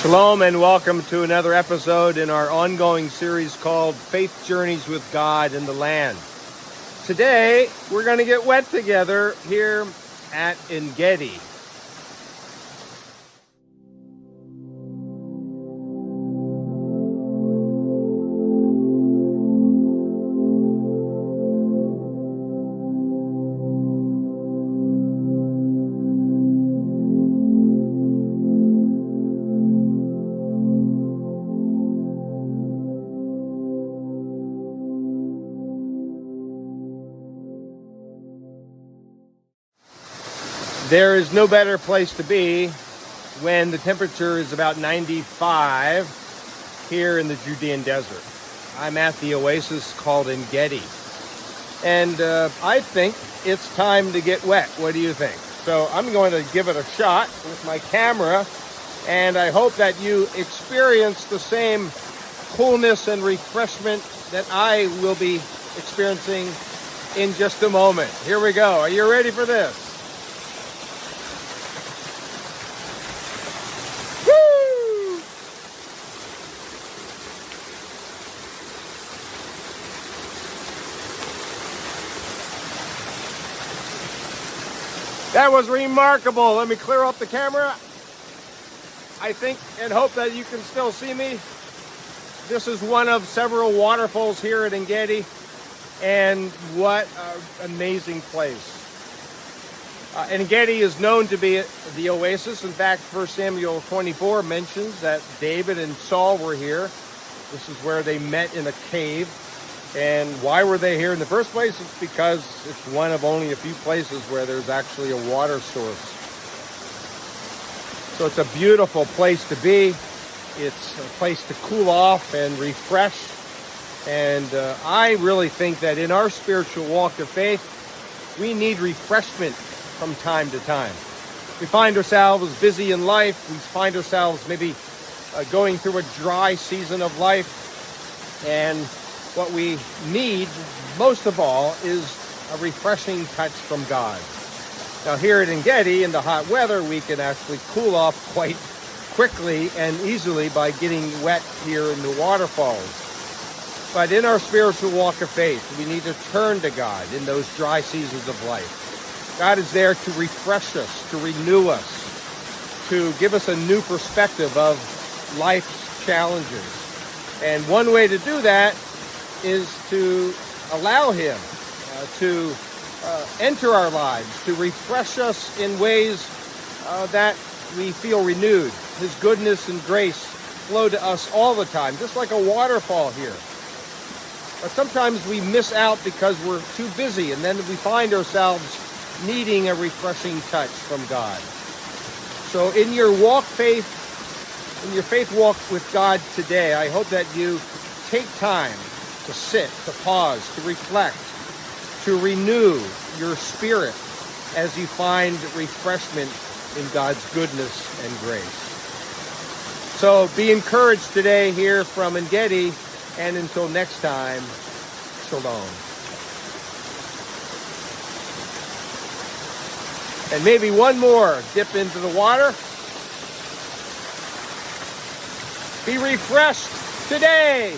Shalom and welcome to another episode in our ongoing series called Faith Journeys with God in the Land. Today, we're going to get wet together here at Ein Gedi. There is no better place to be when the temperature is about 95 here in the Judean desert. I'm at the oasis called Ein Gedi, and I think it's time to get wet. What do you think? So I'm going to give it a shot with my camera, and I hope that you experience the same coolness and refreshment that I will be experiencing in just a moment. Here we go. Are you ready for this? That was remarkable. Let me clear up the camera. I think and hope that you can still see me. This is one of several waterfalls here at Ein Gedi, and what an amazing place. Ein Gedi is known to be the oasis. In fact, 1 Samuel 24 mentions that David and Saul were here. This is where they met in a cave. And why were they here in the first place? It's because it's one of only a few places where there's actually a water source. So it's a beautiful place to be. It's a place to cool off and refresh. And I really think that in our spiritual walk of faith, we need refreshment from time to time. We find ourselves busy in life. We find ourselves maybe going through a dry season of life. And what we need most of all is a refreshing touch from God. Now here at Ein Gedi, in the hot weather, we can actually cool off quite quickly and easily by getting wet here in the waterfalls. But in our spiritual walk of faith, we need to turn to God in those dry seasons of life. God is there to refresh us, to renew us, to give us a new perspective of life's challenges. And one way to do that is to allow Him to enter our lives, to refresh us in ways that we feel renewed. His goodness and grace flow to us all the time, just like a waterfall here. But sometimes we miss out because we're too busy, and then we find ourselves needing a refreshing touch from God. So in your faith walk with God today, I hope that you take time to sit, to pause, to reflect, to renew your spirit as you find refreshment in God's goodness and grace. So be encouraged today here from Ein Gedi, and until next time, shalom. And maybe one more dip into the water. Be refreshed today.